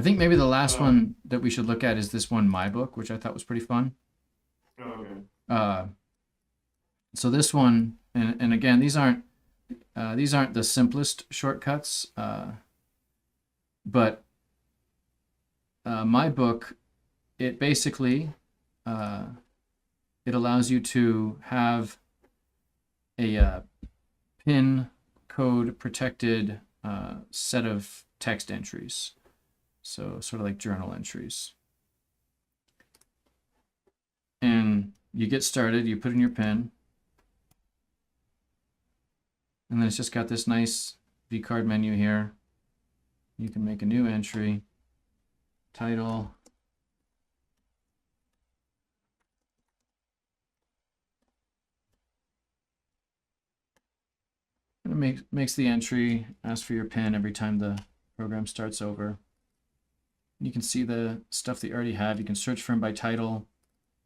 think maybe the last one that we should look at is this one, My Book, which I thought was pretty fun. Oh, okay. So this one, and again, these aren't the simplest shortcuts, but My Book, it basically it allows you to have a pin code protected set of text entries. So sort of like journal entries. And you get started, you put in your pin, and then it's just got this nice vCard menu here. You can make a new entry, title, and it makes the entry, ask for your pin every time the program starts over. You can see the stuff that you already have. You can search for them by title,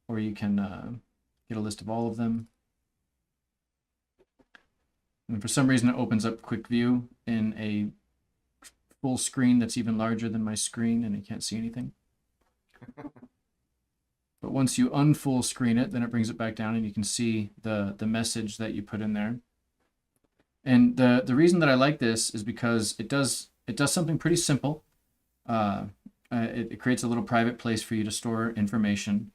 or you can get a list of all of them. And for some reason, it opens up Quick View in a full screen that's even larger than my screen, and you can't see anything. But once you unfull screen it, then it brings it back down, and you can see the message that you put in there. And the reason that I like this is because it does something pretty simple. It creates a little private place for you to store information,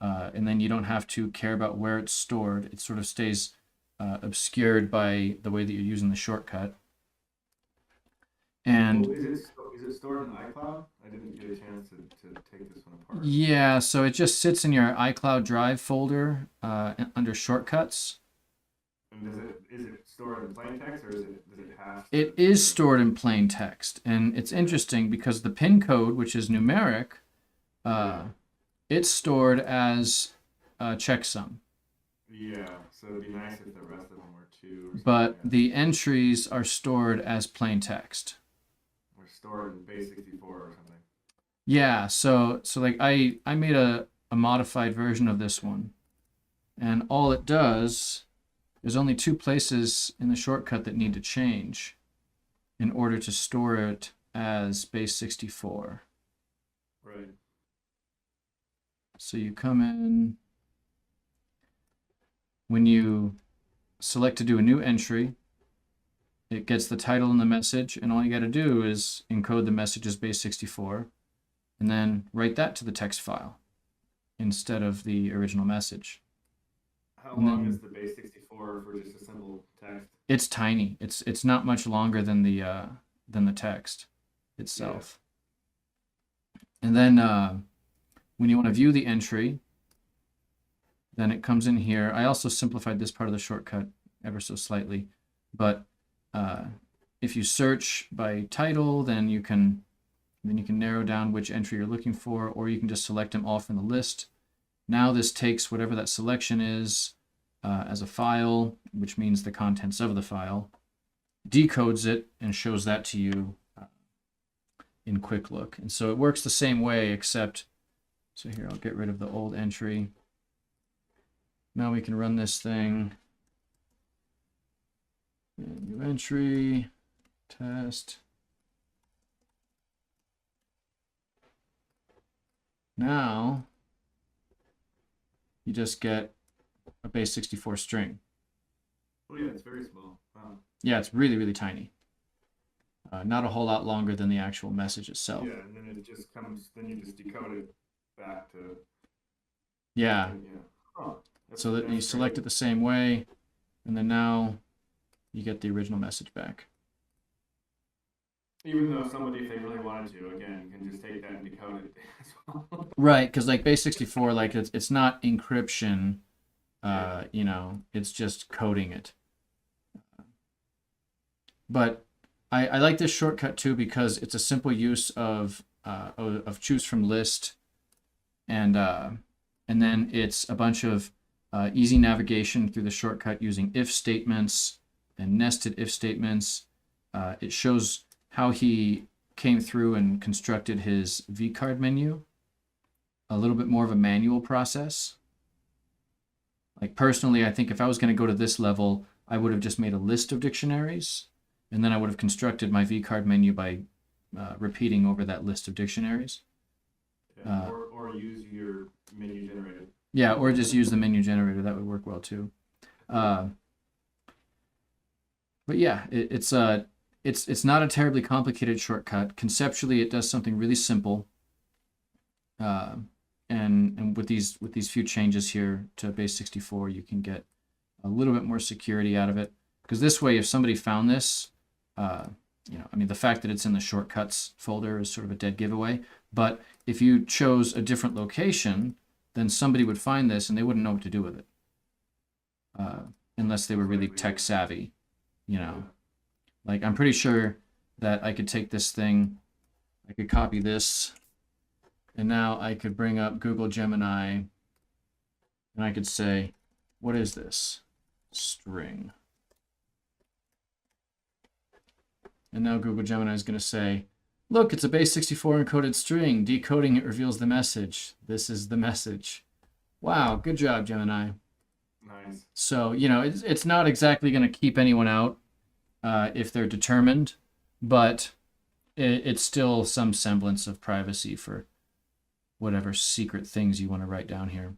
and then you don't have to care about where it's stored. It sort of stays obscured by the way that you're using the shortcut. And is it stored in iCloud? I didn't get a chance to take this one apart. yeah, so it just sits in your iCloud Drive folder under shortcuts. And is it stored in plain text, or does it have? It is stored in plain text, and it's interesting because the pin code, which is numeric, it's stored as checksum. Yeah, so it'd be nice if the rest of them were too. But the entries are stored as plain text. Or stored in base64 or something. Yeah, so like I made a modified version of this one, and all it does, there's only two places in the shortcut that need to change in order to store it as base64. Right. So you come in, when you select to do a new entry, it gets the title and the message, and all you got to do is encode the message as base64, and then write that to the text file instead of the original message. How long is the base64 for just a simple text? It's tiny. It's not much longer than the text itself. Yeah. And then when you want to view the entry, then it comes in here. I also simplified this part of the shortcut ever so slightly, but if you search by title, then you can narrow down which entry you're looking for, or you can just select them all from the list. Now this takes whatever that selection is as a file, which means the contents of the file, decodes it, and shows that to you in Quick Look. And so it works the same way, except, so here I'll get rid of the old entry. Now we can run this thing. New entry, test. Now you just get a base64 string. Oh yeah, it's very small. Wow. Yeah, it's really, really tiny. Not a whole lot longer than the actual message itself. Yeah, and then it just comes, then you just decode it back to. Yeah. Oh, so that you select it the same way, and then now you get the original message back. Even though somebody, if they really wanted to, again, you can just take that and decode it as well. Right, because like base64, like it's not encryption. You know, it's just coding it. But I like this shortcut too because it's a simple use of choose from list, and then it's a bunch of easy navigation through the shortcut using if statements and nested if statements. It shows how he came through and constructed his vCard menu. A little bit more of a manual process. Like personally, I think if I was going to go to this level, I would have just made a list of dictionaries, and then I would have constructed my vCard menu by repeating over that list of dictionaries. Yeah. Or use your menu generator. Yeah, or just use the menu generator. That would work well too. But yeah, it's not a terribly complicated shortcut. Conceptually, it does something really simple. And with these few changes here to base 64, you can get a little bit more security out of it. Because this way, if somebody found this, I mean, the fact that it's in the shortcuts folder is sort of a dead giveaway. But if you chose a different location, then somebody would find this and they wouldn't know what to do with it, unless they were really tech savvy, Like, I'm pretty sure that I could take this thing, I could copy this, and now I could bring up Google Gemini, and I could say, what is this? String. And now Google Gemini is going to say, look, it's a base 64 encoded string. Decoding it reveals the message. This is the message. Wow, good job, Gemini. Nice. So, it's not exactly going to keep anyone out if they're determined, but it's still some semblance of privacy for whatever secret things you want to write down here.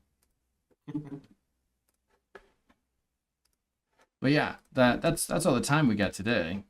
But yeah, that's all the time we got today.